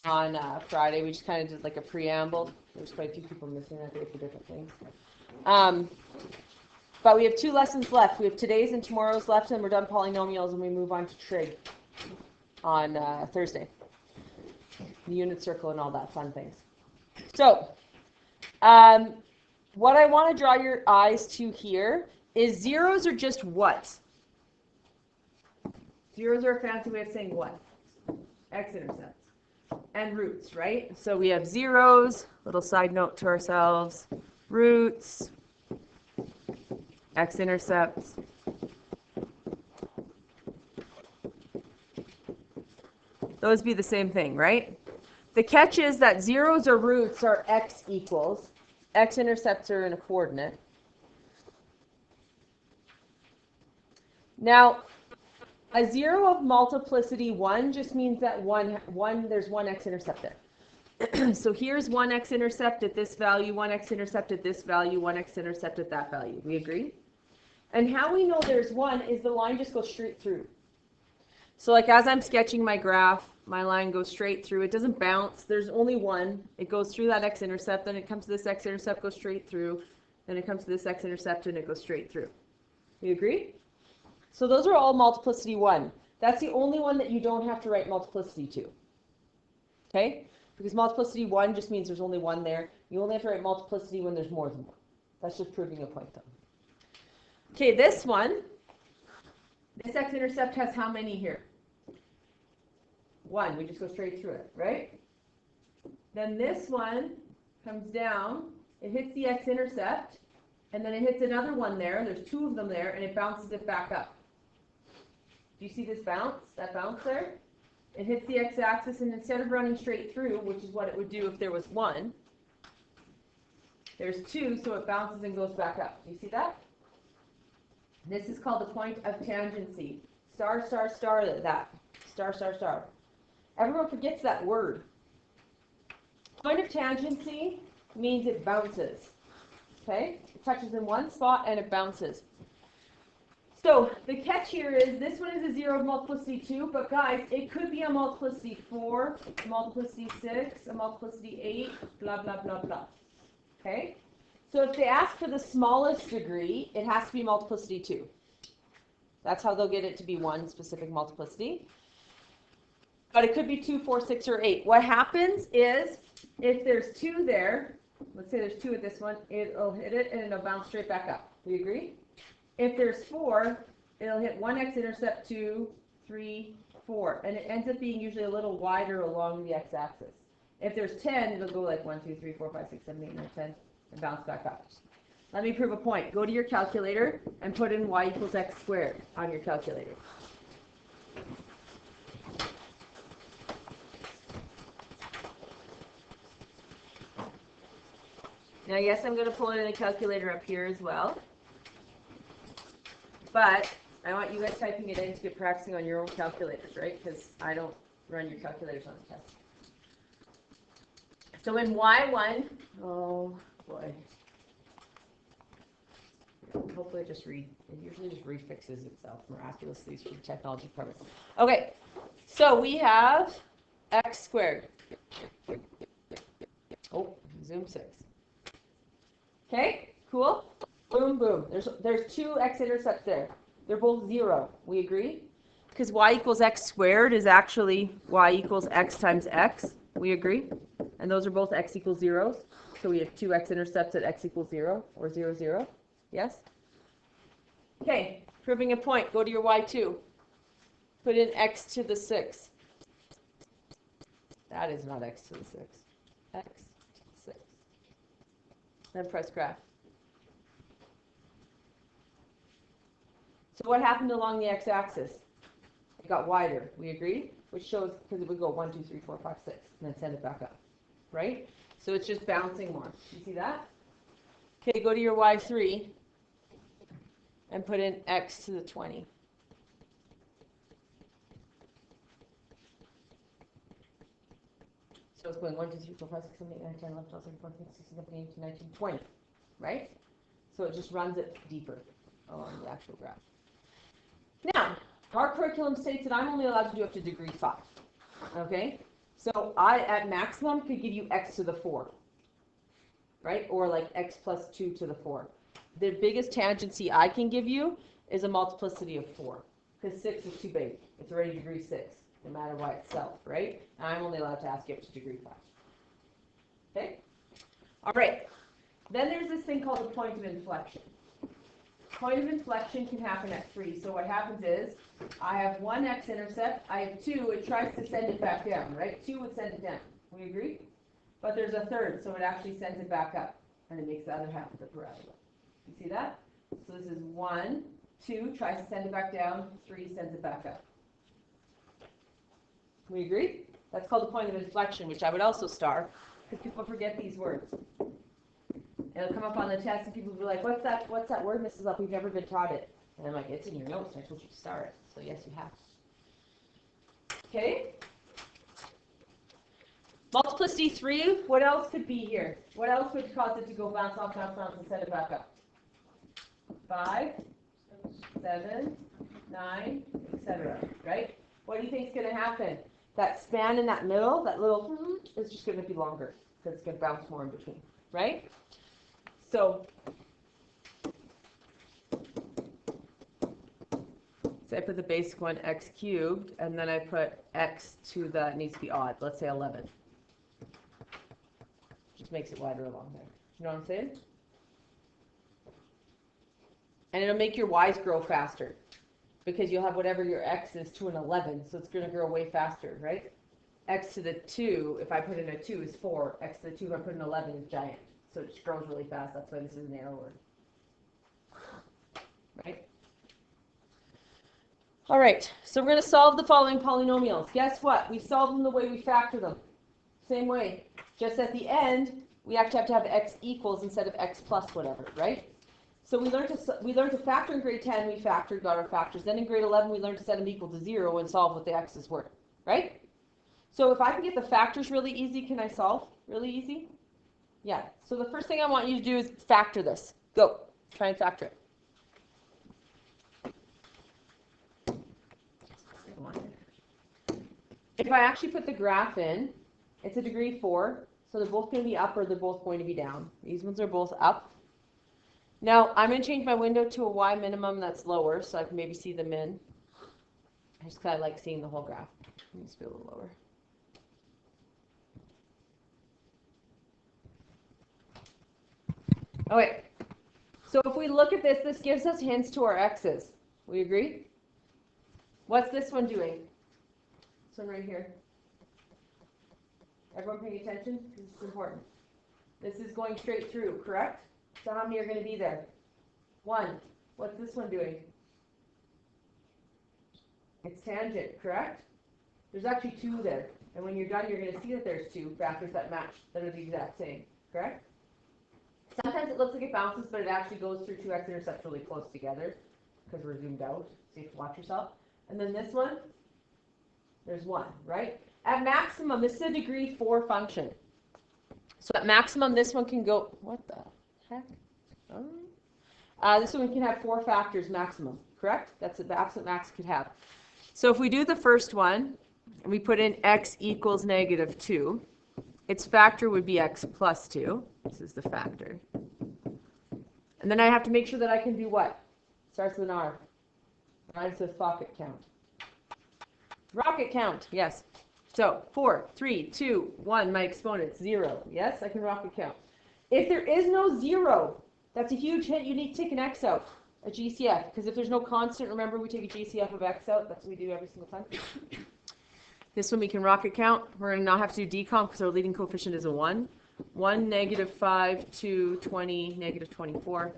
on Friday. We just kind of did like a preamble. There's quite a few people missing that day for different things. But we have 2 lessons left. We have today's and tomorrow's left, and we're done polynomials, and we move on to trig on Thursday. The unit circle and all that fun things. So, what I want to draw your eyes to here is zeros are just what? Zeros are a fancy way of saying what? X-intercepts. And roots, right? So we have zeros, little side note to ourselves, roots, x-intercepts, those be the same thing, right? The catch is that zeros or roots are x equals, x-intercepts are in a coordinate. Now, a zero of multiplicity 1 just means that there's one x-intercept there. So here's one x-intercept at this value, one x-intercept at this value, one x-intercept at that value. We agree? And how we know there's one is the line just goes straight through. So like as I'm sketching my graph, my line goes straight through. It doesn't bounce. There's only one. It goes through that x-intercept, then it comes to this x-intercept, goes straight through. Then it comes to this x-intercept, and it goes straight through. We agree? So those are all multiplicity 1. That's the only one that you don't have to write multiplicity to. Okay? Because multiplicity 1 just means there's only one there. You only have to write multiplicity when there's more than one. That's just proving a point, though. Okay, this one, this x-intercept has how many here? 1. We just go straight through it, right? Then this one comes down, it hits the x-intercept, and then it hits another one there. There's 2 of them there, and it bounces it back up. Do you see this bounce? That bounce there? It hits the x-axis, and instead of running straight through, which is what it would do if there was 1, there's 2, so it bounces and goes back up. Do you see that? This is called the point of tangency. Star, star, star, that. Star, star, star. Everyone forgets that word. Point of tangency means it bounces. Okay? It touches in one spot and it bounces. So the catch here is this one is a 0 of multiplicity 2, but guys, it could be a multiplicity 4, a multiplicity 6, a multiplicity 8, blah, blah, blah, blah. Okay? So if they ask for the smallest degree, it has to be multiplicity 2. That's how they'll get it to be one specific multiplicity. But it could be 2, 4, 6, or 8. What happens is if there's 2 there, let's say there's 2 at this one, it'll hit it and it'll bounce straight back up. Do you agree? If there's 4, it'll hit one x-intercept, 2, 3, 4. And it ends up being usually a little wider along the x-axis. If there's 10, it'll go like 1, 2, 3, 4, 5, 6, 7, 8, 9, 10, and bounce back up. Let me prove a point. Go to your calculator and put in y equals x squared on your calculator. Now, yes, I'm going to pull it in a calculator up here as well. But I want you guys typing it in to get practicing on your own calculators, right? Because I don't run your calculators on the test. So in y1, oh boy. Hopefully it usually just refixes itself miraculously through the technology department. Okay, so we have x squared. Oh, zoom 6. Okay, cool. Boom, boom. There's 2 x-intercepts there. They're both 0. We agree? Because y equals x squared is actually y equals x times x. We agree? And those are both x equals 0. So we have 2 x-intercepts at x equals 0, or 0, 0. Yes? Okay, proving a point. Go to your y2. Put in x to the 6. That is not x to the 6. X to the 6. Then press graph. So what happened along the x-axis? It got wider. We agree? Which shows, because it would go 1, 2, 3, 4, 5, 6, and then send it back up. Right? So it's just bouncing more. You see that? Okay, go to your y3 and put in x to the 20. So it's going 1, 2, 3, 4, 5, 6, 7, 8, 9, 10, 11, 12, 13, 14, 15, 16, 17, 18, 19, 20. Right? So it just runs it deeper along the actual graph. Now, our curriculum states that I'm only allowed to do up to degree 5. Okay? So I, at maximum, could give you x to the 4, right? Or like x plus 2 to the 4. The biggest tangency I can give you is a multiplicity of 4, because 6 is too big. It's already degree 6, no matter by itself, right? And I'm only allowed to ask you up to degree 5. Okay? All right. Then there's this thing called the point of inflection. Point of inflection can happen at 3. So what happens is, I have one x-intercept, I have 2, it tries to send it back down, right? 2 would send it down. We agree? But there's a third, so it actually sends it back up, and it makes the other half of the parabola. You see that? So this is 1, 2, tries to send it back down, 3 sends it back up. We agree? That's called the point of inflection, which I would also star, because people forget these words. It'll come up on the test, and people will be like, what's that word, Mrs. Lepp? We've never been taught it. And I'm like, it's in your notes, I told you to star it. So yes, you have. Okay? Multiplicity 3, what else could be here? What else would cause it to go bounce off, and send it back up? 5, 7, 9, etc. Right? What do you think is going to happen? That span in that middle, that little, is just going to be longer, because it's going to bounce more in between. Right? So I put the basic one, x cubed, and then I put x to the, it needs to be odd, let's say 11. Just makes it wider along there. You know what I'm saying? And it'll make your y's grow faster, because you'll have whatever your x is to an 11, so it's going to grow way faster, right? X to the 2, if I put in a 2 is 4, x to the 2 if I put in 11 is giant. So it just grows really fast. That's why this is an arrow word. Right? All right. So we're going to solve the following polynomials. Guess what? We solve them the way we factor them. Same way. Just at the end, we actually have to have x equals instead of x plus whatever, right? So we learned to factor in grade 10. We factored, got our factors. Then in grade 11, we learned to set them equal to 0 and solve what the x's were, right? So if I can get the factors really easy, can I solve really easy? Yeah, so the first thing I want you to do is factor this. Go, try and factor it. If I actually put the graph in, it's a degree 4, so they're both going to be up or they're both going to be down. These ones are both up. Now, I'm going to change my window to a y minimum that's lower, so I can maybe see the min. I just kind of like seeing the whole graph. Let me just be a little lower. Okay, so if we look at this, this gives us hints to our x's. We agree? What's this one doing? This one right here. Everyone paying attention? This is important. This is going straight through, correct? So how many are going to be there? 1. What's this one doing? It's tangent, correct? There's actually 2 there. And when you're done, you're going to see that there's 2 factors that match, that are the exact same, correct? Sometimes it looks like it bounces, but it actually goes through 2 x-intercepts really close together because we're zoomed out, so you have to watch yourself. And then this one, there's 1, right? At maximum, this is a degree 4 function. So at maximum, this one can go, what the heck? This one can have 4 factors maximum, correct? That's the absolute max could have. So if we do the first one, and we put in x equals -2, its factor would be x plus 2. This is the factor. And then I have to make sure that I can do what? Starts with an R. Mine says rocket count. Rocket count, yes. So 4, 3, 2, 1, my exponent, 0. Yes, I can rocket count. If there is no 0, that's a huge hint. You need to take an x out, a GCF. Because if there's no constant, remember we take a GCF of x out. That's what we do every single time. This one we can rocket count. We're going to not have to do decomp because our leading coefficient is a 1. 1, -5, 2, 20, -24.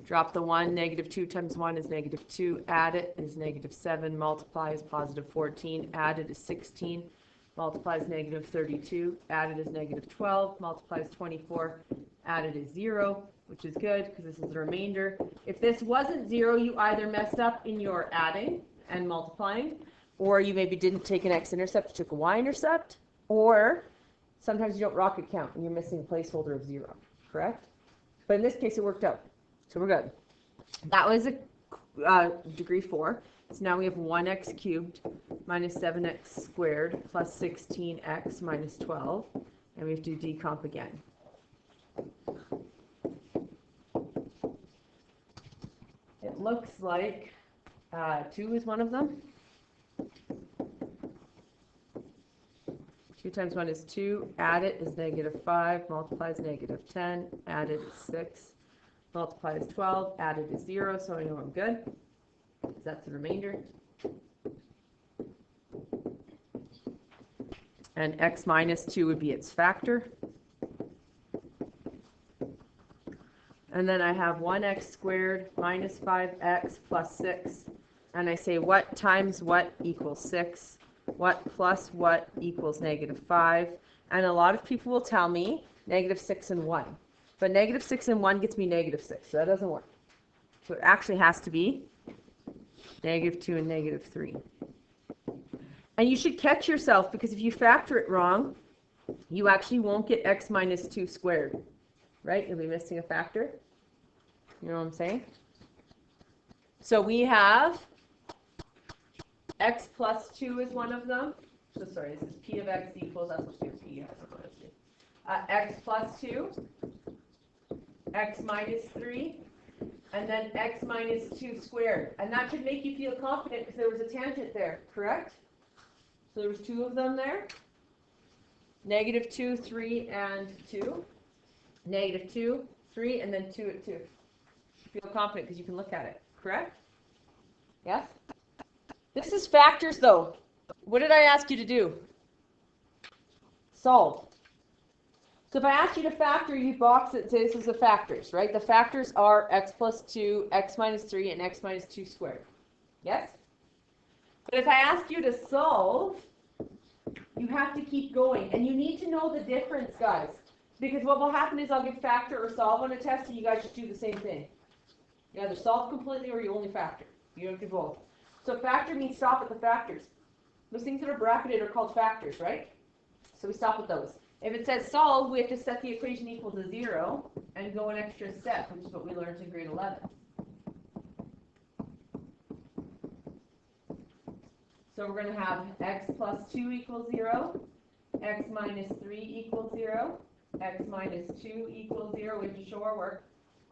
Drop the 1, -2 times 1 is -2. Add it is -7. Multiply is +14. Add it is 16. Multiply is -32. Add it is -12. Multiply is 24. Add it is 0, which is good because this is the remainder. If this wasn't 0, you either messed up in your adding and multiplying, or you maybe didn't take an x-intercept, you took a y-intercept, or sometimes you don't rocket count and you're missing a placeholder of 0, correct? But in this case, it worked out. So we're good. That was a degree 4. So now we have 1x cubed minus 7x squared plus 16x minus 12. And we have to do decomp again. It looks like 2 is one of them. 2 times 1 is 2. Add it is negative 5. Multiply is negative 10. Added is 6. Multiply is 12. Added is 0. So I know I'm good. That's the remainder. And x minus 2 would be its factor. And then I have 1x squared minus 5x plus 6. And I say what times what equals 6. What plus what equals negative 5. And a lot of people will tell me negative 6 and 1. But negative 6 and 1 gets me negative 6. So that doesn't work. So it actually has to be negative 2 and negative 3. And you should catch yourself, because if you factor it wrong, you actually won't get x minus 2 squared. Right? You'll be missing a factor. You know what I'm saying? So we have x plus 2 is one of them. So sorry, this is p of x equals, that's supposed to be p. X plus 2, x minus 3, and then x minus 2 squared. And that should make you feel confident because there was a tangent there, correct? So there was 2 of them there. Negative 2, 3, and 2. Negative 2, 3, and then 2 at 2. You feel confident because you can look at it, correct? Yes? This is factors, though. What did I ask you to do? Solve. So if I ask you to factor, you box it, say this is the factors, right? The factors are x plus 2, x minus 3, and x minus 2 squared. Yes? But if I ask you to solve, you have to keep going. And you need to know the difference, guys. Because what will happen is I'll give factor or solve on a test, and you guys just do the same thing. You either solve completely or you only factor. You don't do both. So factor means stop at the factors. Those things that are bracketed are called factors, right? So we stop with those. If it says solve, we have to set the equation equal to 0 and go an extra step, which is what we learned in grade 11. So we're going to have x plus 2 equals 0, x minus 3 equals 0, x minus 2 equals 0. We have to show our work.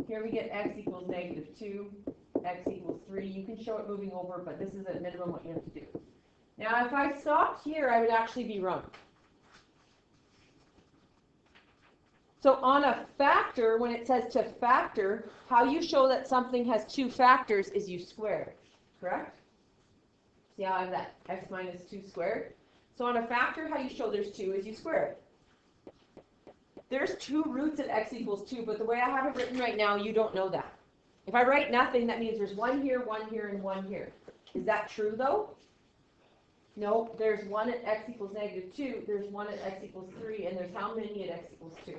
Here we get x equals negative 2, x equals 3. You can show it moving over, but this is at minimum what you have to do. Now, if I stopped here, I would actually be wrong. So on a factor, when it says to factor, how you show that something has 2 factors is you square it, correct? See how I have that x minus 2 squared? So on a factor, how you show there's 2 is you square it. There's 2 roots at x equals 2, but the way I have it written right now, you don't know that. If I write nothing, that means there's 1 here, and 1 here. Is that true, though? No, there's 1 at x equals negative 2, there's 1 at x equals 3, and there's how many at x equals 2?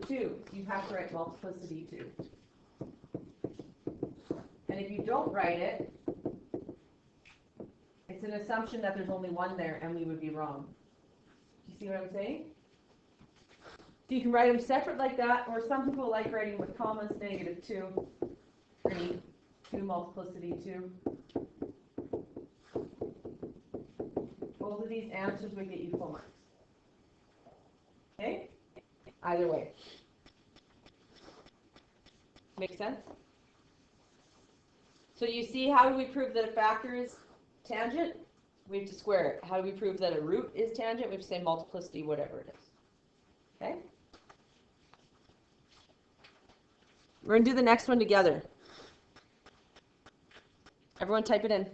2. You have to write multiplicity 2. And if you don't write it, it's an assumption that there's only 1 there, and we would be wrong. Do you see what I'm saying? So you can write them separate like that, or some people like writing with commas, negative 2, 3, 2 multiplicity 2. Both of these answers would get you full marks. Okay? Either way. Make sense? So you see, how do we prove that a factor is tangent? We have to square it. How do we prove that a root is tangent? We have to say multiplicity, whatever it is. Okay? We're going to do the next one together. Everyone type it in.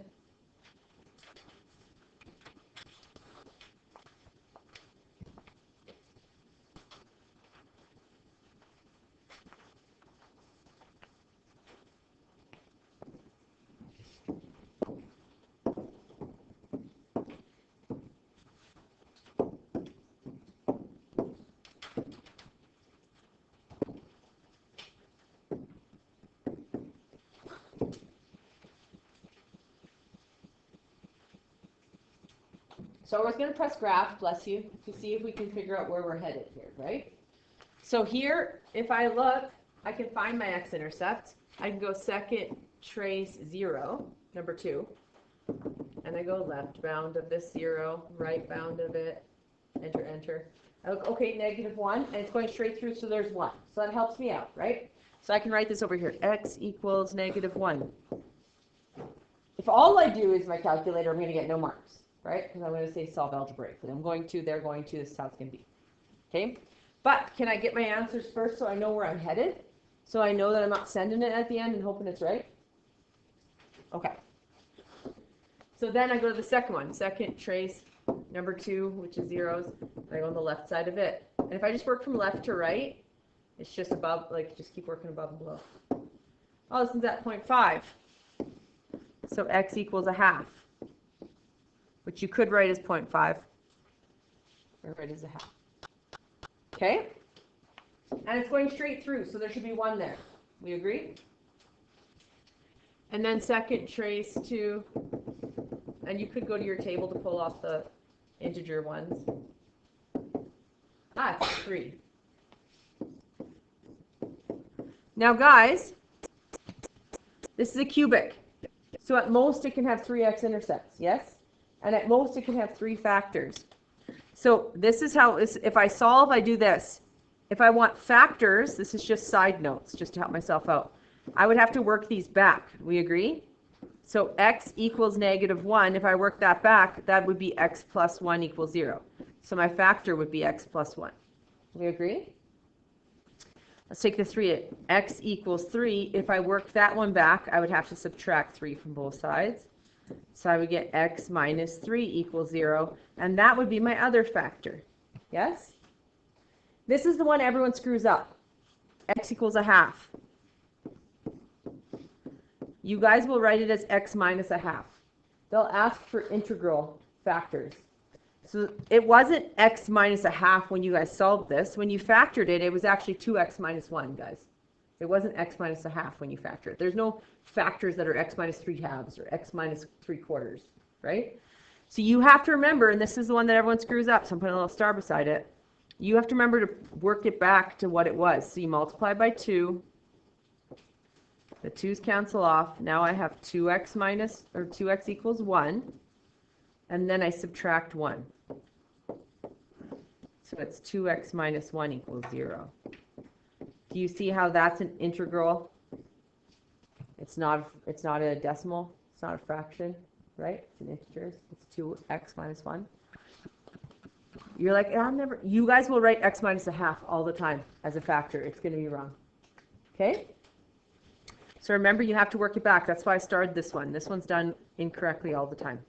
So we're going to press graph, bless you, to see if we can figure out where we're headed here, right? So here, if I look, I can find my x-intercept. I can go second trace 0. number 2. And I go left bound of this 0, right bound of it, enter, enter. Okay, -1, and it's going straight through, so there's 1. So that helps me out, right? So I can write this over here, x equals -1. If all I do is my calculator, I'm going to get no marks, right? Because I'm going to say solve algebraically. I'm going to, they're going to, this is how it's going to be. Okay? But can I get my answers first so I know where I'm headed? So I know that I'm not sending it at the end and hoping it's right? Okay. So then I go to the second one. Second trace, number 2, which is zeros. I go on the left side of it. And if I just work from left to right, it's just above, like, just keep working above and below. Oh, this is at 0.5. So x equals 1/2, which you could write as 0.5, or write as 1/2. Okay? And it's going straight through, so there should be 1 there. We agree? And then second trace 2, and you could go to your table to pull off the integer ones. It's 3. Now guys, this is a cubic. So at most it can have 3 x-intercepts, yes? And at most it can have 3 factors. So this is how, if I solve, I do this. If I want factors, this is just side notes, just to help myself out. I would have to work these back. We agree? So x equals -1. If I work that back, that would be x plus 1 equals 0. So my factor would be x plus 1. We agree? Let's take the 3. X equals 3. If I work that one back, I would have to subtract 3 from both sides. So I would get x minus 3 equals 0. And that would be my other factor. Yes? This is the one everyone screws up. X equals 1/2. You guys will write it as x minus 1/2. They'll ask for integral factors. So it wasn't x minus 1/2 when you guys solved this. When you factored it, it was actually 2x minus 1, guys. It wasn't x minus 1/2 when you factor it. There's no factors that are x minus 3/2 or x minus 3/4, right? So you have to remember, and this is the one that everyone screws up, so I'm putting a little star beside it. You have to remember to work it back to what it was. So you multiply by 2. The 2's cancel off. Now I have 2x minus, or 2x equals 1. And then I subtract 1. So it's 2x minus 1 equals 0. Do you see how that's an integral? It's not a decimal. It's not a fraction, right? It's an integer. It's 2x minus 1. You're like, you guys will write x minus 1/2 all the time as a factor. It's going to be wrong. Okay? So remember, you have to work it back. That's why I started this one. This one's done incorrectly all the time.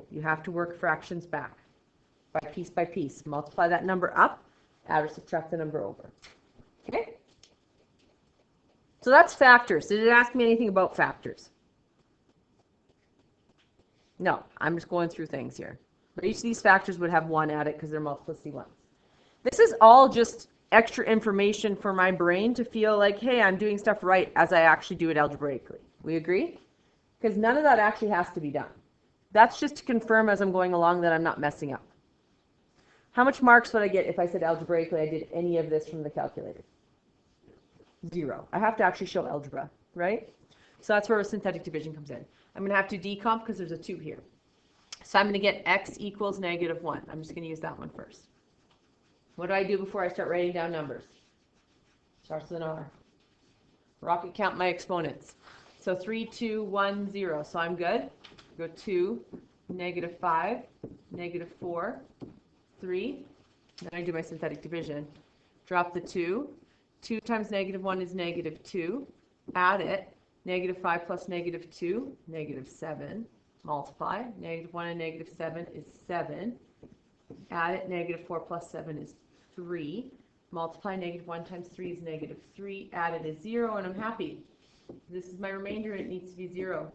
You have to work fractions back by piece. Multiply that number up, add or subtract the number over. Okay? So that's factors. Did it ask me anything about factors? No, I'm just going through things here. But each of these factors would have 1 at it because they're multiplicity ones. This is all just extra information for my brain to feel like, hey, I'm doing stuff right as I actually do it algebraically. We agree? Because none of that actually has to be done. That's just to confirm as I'm going along that I'm not messing up. How much marks would I get if I said algebraically I did any of this from the calculator? 0. I have to actually show algebra, right? So that's where synthetic division comes in. I'm going to have to decomp because there's a 2 here. So I'm going to get x equals -1. I'm just going to use that one first. What do I do before I start writing down numbers? Starts with an R. Rocket count my exponents. So 3, 2, 1, 0. So I'm good. Go 2, -5, -4, 3. Then I do my synthetic division. Drop the 2. 2 times -1 is -2. Add it. -5 plus -2, -7. Multiply. -1 and -7 is 7. Add it. -4 plus 7 is 3. Multiply. -1 times 3 is -3. Add it is 0, and I'm happy. This is my remainder, and it needs to be 0.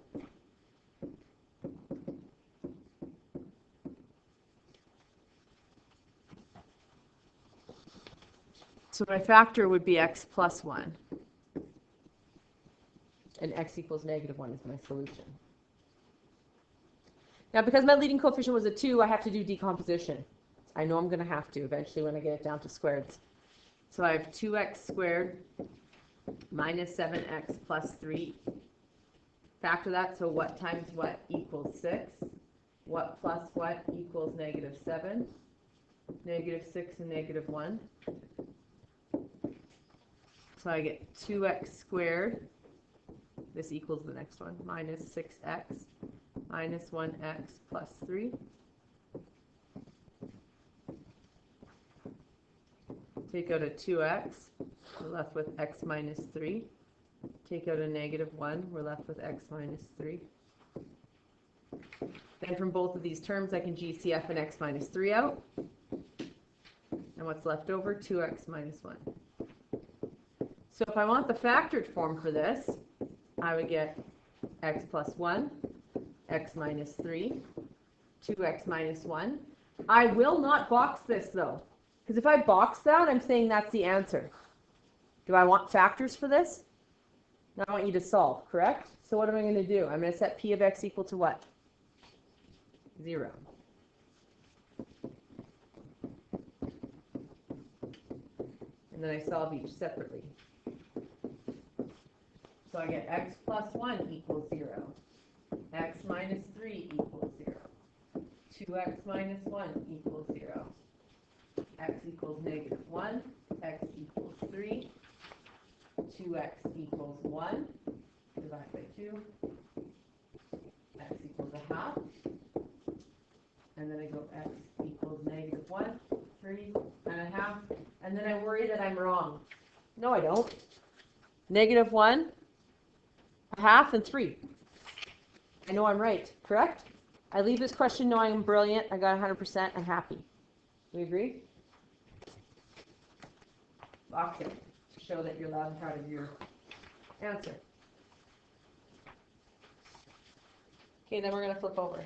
So my factor would be x plus 1. And x equals -1 is my solution. Now, because my leading coefficient was a 2, I have to do decomposition. I know I'm going to have to eventually when I get it down to squareds. So I have 2x squared minus 7x plus 3. factor that, so what times what equals 6, what plus what equals negative 7, negative 6 and negative 1. So I get 2x squared, this equals the next one, minus 6x minus 1x plus 3. Take out a 2x, we're left with x minus 3. Take out a negative 1, we're left with x minus 3. Then from both of these terms, I can GCF and x minus 3 out. And what's left over? 2x minus 1. So if I want the factored form for this, I would get x plus 1, x minus 3, 2x minus 1. I will not box this, though. Because if I box that, I'm saying that's the answer. Do I want factors for this? Now I want you to solve, correct? So what am I going to do? I'm going to set p of x equal to what? 0. And then I solve each separately. So I get x plus 1 equals 0. X minus 3 equals 0. 2x minus 1 equals 0. X equals negative 1. X equals 3. 2x equals 1. Divide by 2. X equals a half. And then I go x equals negative 1, 3 and a half. And then I worry that I'm wrong. No, I don't. Negative 1, a half, and 3. I know I'm right, correct? I leave this question knowing I'm brilliant. I got 100%. I'm happy. We agree? Box it to show that you're loud and proud of your answer. Okay, then we're going to flip over.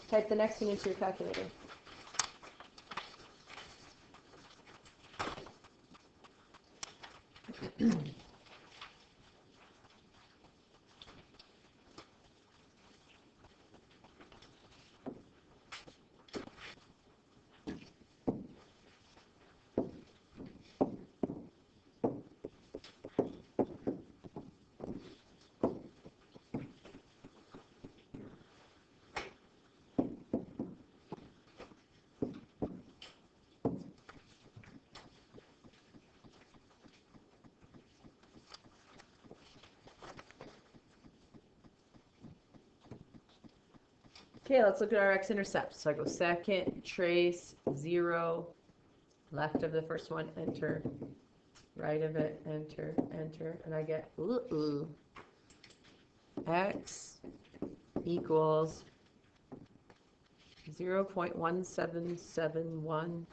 Type the next thing into your calculator. Okay, let's look at our x-intercept. So I go second, trace, 0, left of the first one, enter, right of it, enter, enter, and I get x equals 0.1771.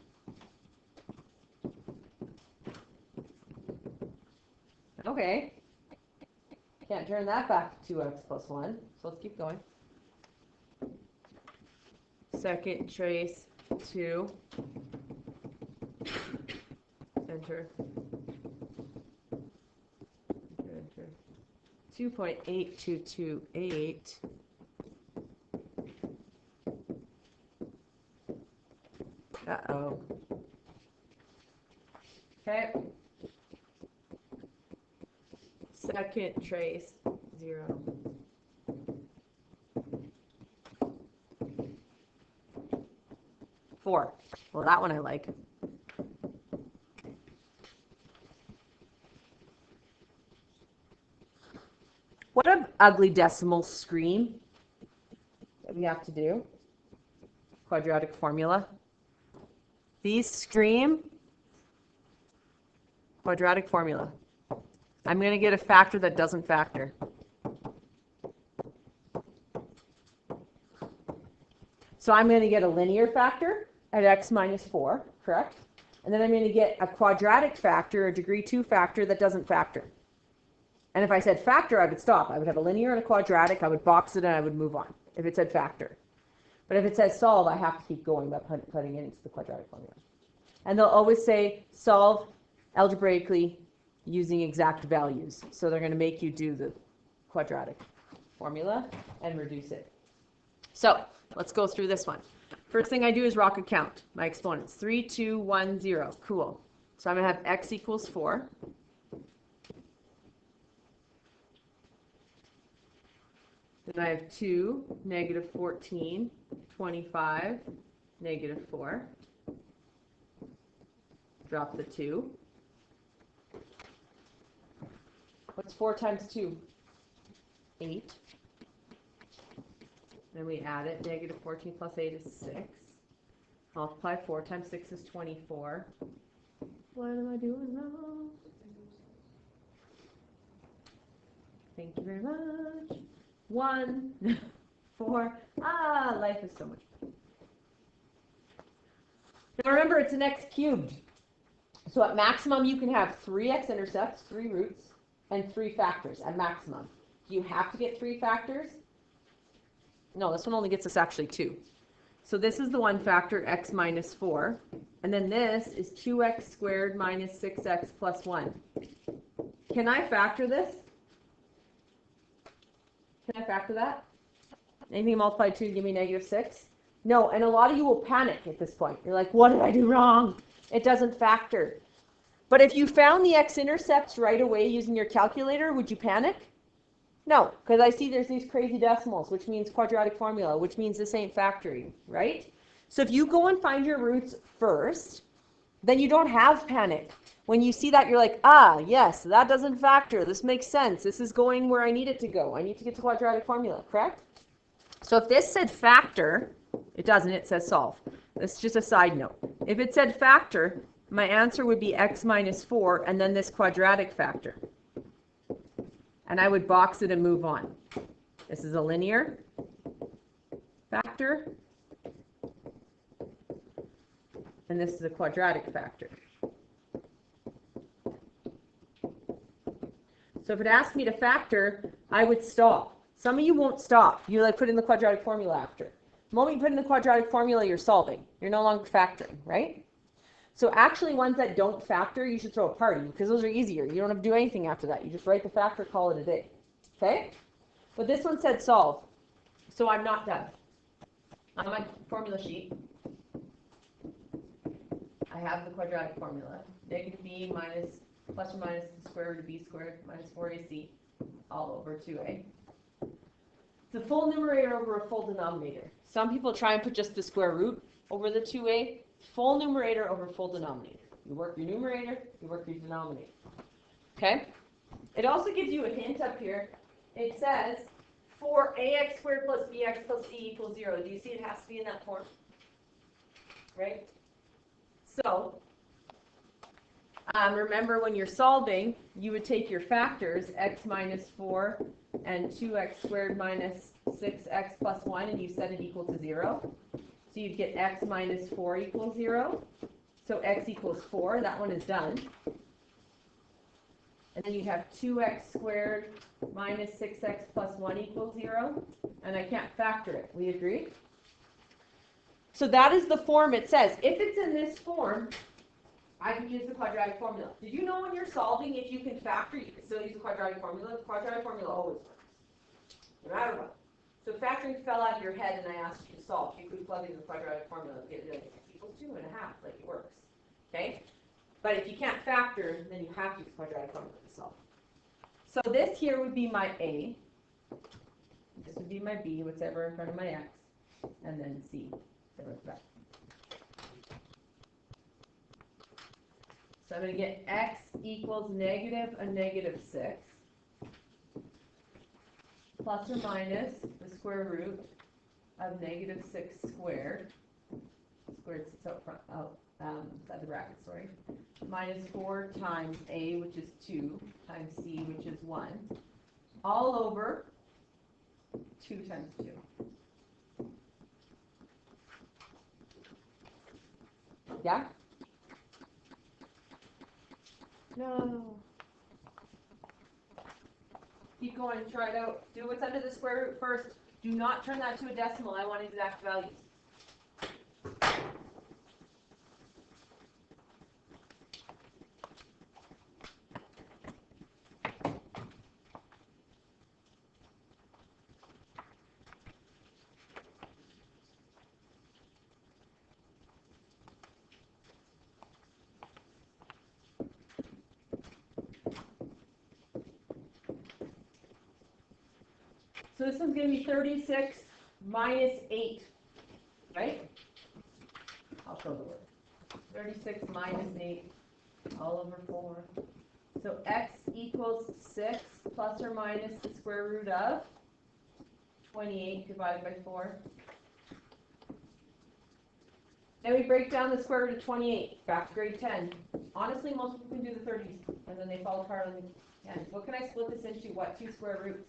Okay. Can't turn that back to 2x plus 1, so let's keep going. Second trace 2, enter, enter, 2.8228. Uh-oh. Okay. Second trace 0. Four. Well, that one I like. What an ugly decimal scream that we have to do. Quadratic formula. These scream quadratic formula. I'm going to get a factor that doesn't factor. So I'm going to get a linear factor at x minus 4, correct? And then I'm going to get a quadratic factor, a degree 2 factor that doesn't factor. And if I said factor, I would stop. I would have a linear and a quadratic. I would box it and I would move on if it said factor. But if it says solve, I have to keep going by putting it into the quadratic formula. And they'll always say solve algebraically using exact values. So they're going to make you do the quadratic formula and reduce it. So let's go through this one. First thing I do is rocket count my exponents. 3, 2, 1, 0. Cool. So I'm going to have x equals 4. Then I have 2, negative 14, 25, negative 4. Drop the 2. What's 4 times 2? 8. Then we add it. Negative 14 plus 8 is 6. Multiply 4 times 6 is 24. What am I doing wrong? Thank you very much. 1, 4. Ah, life is so much fun. Now remember, it's an x cubed. So at maximum, you can have 3 x-intercepts, 3 roots, and 3 factors at maximum. Do you have to get 3 factors? No, this one only gets us actually 2. So this is the one factor, x minus 4. And then this is 2x squared minus 6x plus 1. Can I factor this? Can I factor that? Anything multiplied 2 to give me negative 6? No, and a lot of you will panic at this point. You're like, what did I do wrong? It doesn't factor. But if you found the x-intercepts right away using your calculator, would you panic? No, because I see there's these crazy decimals, which means quadratic formula, which means this ain't factoring, right? So if you go and find your roots first, then you don't have panic. When you see that, you're like, ah, yes, that doesn't factor. This makes sense. This is going where I need it to go. I need to get to quadratic formula, correct? So if this said factor, it doesn't, it says solve. This is just a side note. If it said factor, my answer would be x minus 4 and then this quadratic factor. And I would box it and move on. This is a linear factor. And this is a quadratic factor. So if it asked me to factor, I would stop. Some of you won't stop. You like put in the quadratic formula after. The moment you put in the quadratic formula, you're solving. You're no longer factoring, right? So actually ones that don't factor, you should throw a party because those are easier. You don't have to do anything after that. You just write the factor, call it a day. Okay? But this one said solve. So I'm not done. On my formula sheet, I have the quadratic formula. Negative b minus plus or minus the square root of b squared minus 4ac all over 2a. It's a full numerator over a full denominator. Some people try and put just the square root over the 2a. Full numerator over full denominator. You work your numerator, you work your denominator. Okay? It also gives you a hint up here. It says for ax squared plus bx plus c equals 0. Do you see it has to be in that form? Right? So, remember when you're solving, you would take your factors, x minus 4 and 2x squared minus 6x plus 1, and you set it equal to 0. So you'd get x minus 4 equals 0. So x equals 4. That one is done. And then you have 2x squared minus 6x plus 1 equals 0. And I can't factor it. We agree? So that is the form it says. If it's in this form, I can use the quadratic formula. Did you know when you're solving, if you can factor, you can still use the quadratic formula? The quadratic formula always works, no matter what. So if factoring fell out of your head and I asked you to solve, you could plug in the quadratic formula and get it x equals 2.5, like it works. Okay? But if you can't factor, then you have to use the quadratic formula to solve. So this here would be my a. This would be my b, whatever in front of my x. And then c, whatever at the back. So I'm going to get x equals negative a negative 6 plus or minus the square root of negative 6 squared. Squared sits out front, outside the bracket, sorry. Minus 4 times a, which is 2, times c, which is 1, all over 2 times 2. Yeah? No. Keep going, try it out. Do what's under the square root first. Do not turn that to a decimal. I want exact values. So this one's going to be 36 minus 8, right? I'll show the word. 36 minus 8 all over 4. So x equals 6 plus or minus the square root of 28 divided by 4. Then we break down the square root of 28, back to grade 10. Honestly, most people can do the 30s, and then they fall apart on the end. What can I split this into? What, 2 square roots?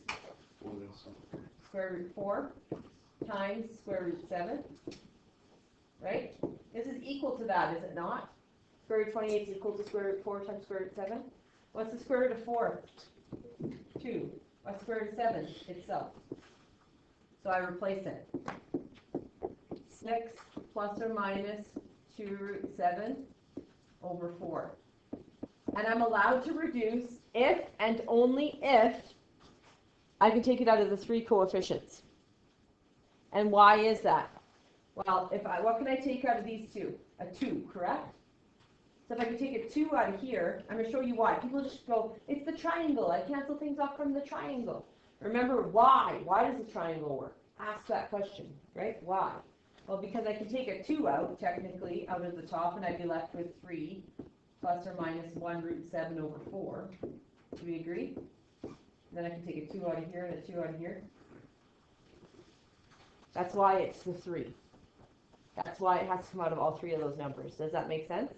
Square root 4 times square root 7, right? This is equal to that, is it not? Square root 28 is equal to square root 4 times square root 7. What's the square root of 4? 2. What's the square root of 7? Itself. So I replace it. 6 plus or minus 2 root 7 over 4. And I'm allowed to reduce if and only if I can take it out of the 3 coefficients. And why is that? Well, what can I take out of these two? A 2, correct? So if I can take a 2 out of here, I'm going to show you why. People just go, it's the triangle. I cancel things off from the triangle. Remember, why? Why does the triangle work? Ask that question, right? Why? Well, because I can take a 2 out, technically, out of the top, and I'd be left with 3 plus or minus 1 root 7 over 4. Do we agree? And then I can take a 2 out of here and a 2 out of here. That's why it's the 3. That's why it has to come out of all 3 of those numbers. Does that make sense?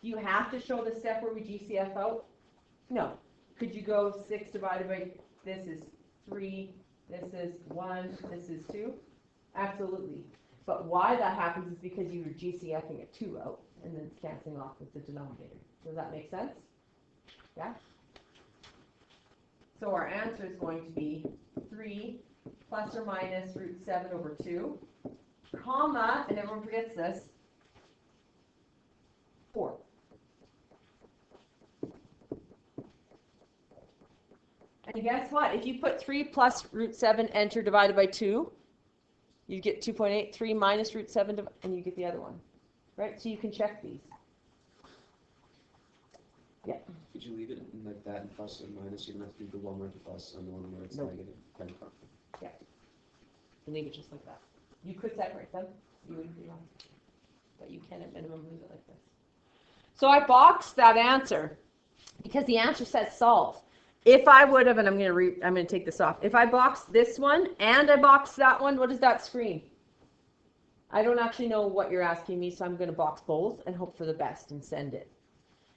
Do you have to show the step where we GCF out? No. Could you go 6 divided by, this is 3, this is 1, this is 2? Absolutely. But why that happens is because you were GCFing a 2 out and then it's canceling off with the denominator. Does that make sense? Yeah? So our answer is going to be 3 plus or minus root 7 over 2, comma, and everyone forgets this, 4. And guess what? If you put 3 plus root 7, enter, divided by 2, you get 2.8. 3 minus root 7, and you get the other one. Right? So you can check these. Yeah. Could you leave it like that, and plus and minus? You don't have to do the one where it's plus and the one where it's negative. Yeah. And leave it just like that. You could separate them. You wouldn't be wrong. But you can at minimum leave it like this. So I boxed that answer because the answer says solve. If I would have, and I'm going to take this off. If I boxed this one and I boxed that one, what does that scream? I don't actually know what you're asking me, so I'm going to box both and hope for the best and send it.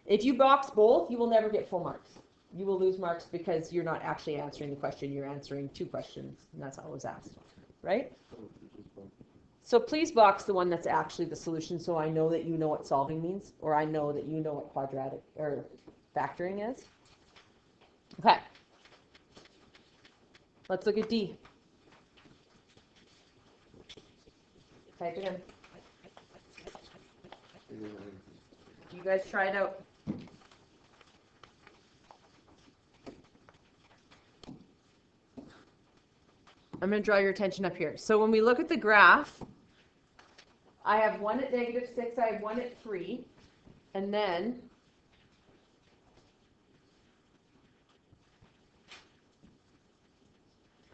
If you box both, you will never get full marks. You will lose marks because you're not actually answering the question. You're answering 2 questions, and that's all it was asked, right? So please box the one that's actually the solution so I know that you know what solving means, or I know that you know what quadratic or factoring is. Okay. Let's look at D. Type it in. You guys try it out. I'm going to draw your attention up here. So when we look at the graph, I have 1 at negative 6, I have 1 at 3, and then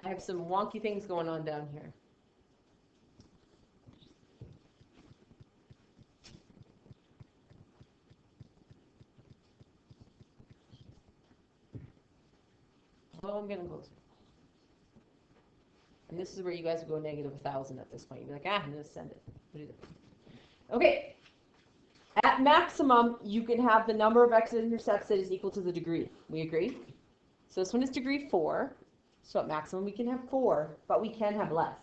I have some wonky things going on down here. Oh, I'm getting closer. And this is where you guys would go negative 1,000 at this point. You'd be like, I'm going to send it. Okay. At maximum, you can have the number of x-intercepts that is equal to the degree. We agree? So this one is degree 4. So at maximum, we can have 4, but we can have less.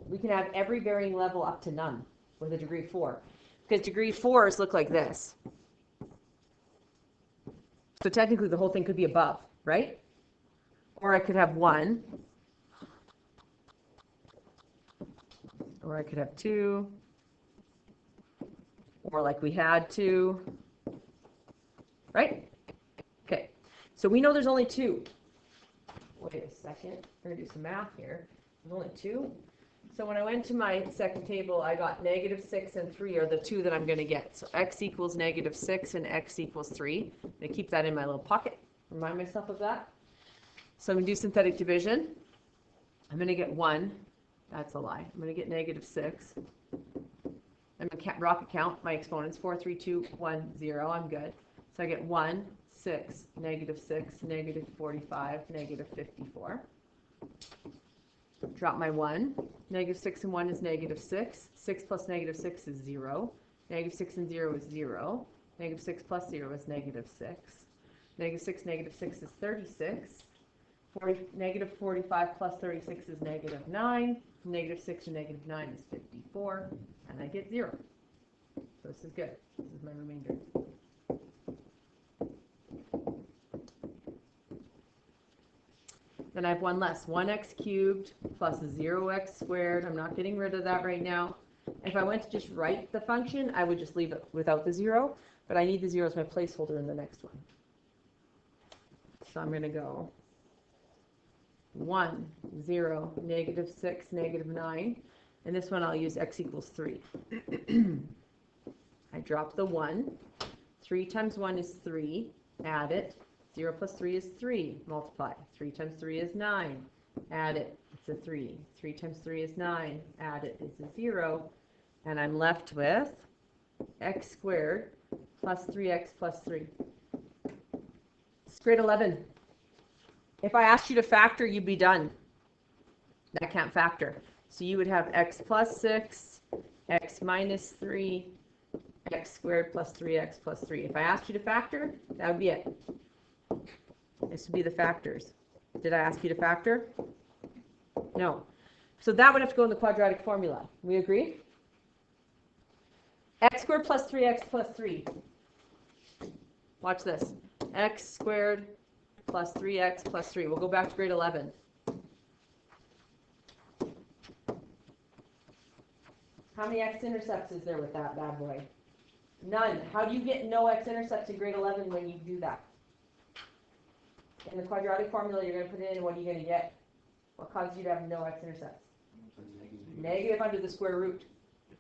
We can have every varying level up to none with a degree 4. Because degree 4s look like this. So technically, the whole thing could be above, right? Or I could have 1. Or I could have 2. Or like we had 2. Right? Okay. So we know there's only 2. Wait a second. We're going to do some math here. There's only 2. So when I went to my second table, I got negative 6 and 3 are the 2 that I'm going to get. So x equals negative 6 and x equals 3. I'm going to keep that in my little pocket. Remind myself of that. So I'm going to do synthetic division. I'm going to get 1. That's a lie. I'm going to get negative 6. I'm going to rocket count my exponents. 4, 3, 2, 1, 0. I'm good. So I get 1, 6, negative 6, negative 45, negative 54. Drop my 1. Negative 6 and 1 is negative 6. 6 plus negative 6 is 0. Negative 6 and 0 is 0. Negative 6 plus 0 is negative 6. Negative 6 is 36. Negative 45 plus 36 is negative 9. Negative 6 and negative 9 is 54. And I get 0. So this is good. This is my remainder. Then I have 1 less. 1x cubed plus 0x squared. I'm not getting rid of that right now. If I went to just write the function, I would just leave it without the 0. But I need the 0 as my placeholder in the next one. So I'm going to go 1, 0, negative 6, negative 9. And this one I'll use x equals 3. I drop the 1. 3 times 1 is 3. Add it. 0 plus 3 is 3. Multiply. 3 times 3 is 9. Add it. It's a 3. 3 times 3 is 9. Add it. It's a 0. And I'm left with x squared plus 3x plus 3. It's grade 11. If I asked you to factor, you'd be done. That can't factor. So you would have x plus 6, x minus 3, x squared plus 3x plus 3. If I asked you to factor, that would be it. This would be the factors. Did I ask you to factor? No. So that would have to go in the quadratic formula. We agree? X squared plus 3x plus 3. Watch this. X squared plus 3x plus 3. We'll go back to grade 11. How many x-intercepts is there with that bad boy? None. How do you get no x-intercepts in grade 11 when you do that? In the quadratic formula, you're going to put it in, what are you going to get? What causes you to have no x-intercepts? Negative under the square root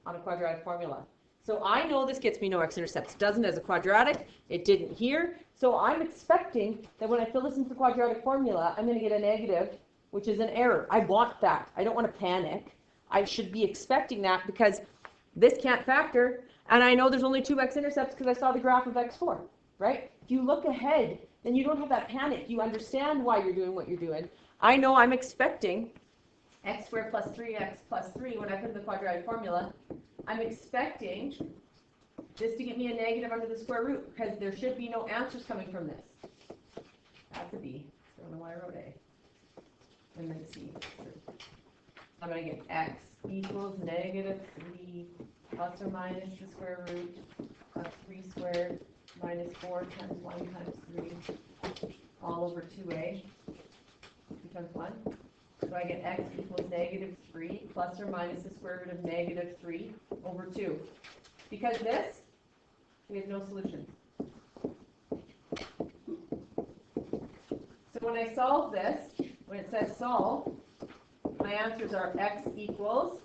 on a quadratic formula. So I know this gets me no x-intercepts. It doesn't as a quadratic. It didn't here. So I'm expecting that when I fill this into the quadratic formula, I'm going to get a negative, which is an error. I want that. I don't want to panic. I should be expecting that because this can't factor. And I know there's only 2 x-intercepts because I saw the graph of x4, right? If you look ahead, then you don't have that panic. You understand why you're doing what you're doing. I know I'm expecting x squared plus 3x plus 3 when I put in the quadratic formula. I'm expecting this to give me a negative under the square root because there should be no answers coming from this. That's a B. I don't know why I wrote A. And then C. I'm going to get x equals negative 3 plus or minus the square root of 3 squared minus 4 times 1 times 3 all over 2a. 2 times 1. So I get x equals negative 3 plus or minus the square root of negative 3 over 2. Because this, we have no solutions. So when I solve this, when it says solve, my answers are x equals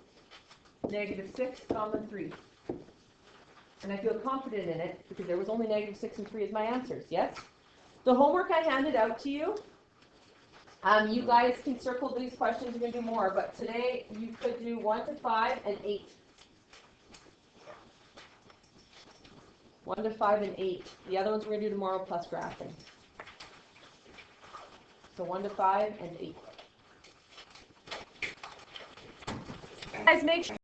negative 6 comma 3. And I feel confident in it because there was only negative 6 and 3 as my answers, yes? The homework I handed out to you, you guys can circle these questions. We're going to do more, but today you could do 1 to 5 and 8. 1 to 5 and 8. The other ones we're going to do tomorrow plus graphing. So 1 to 5 and 8. Guys, make sure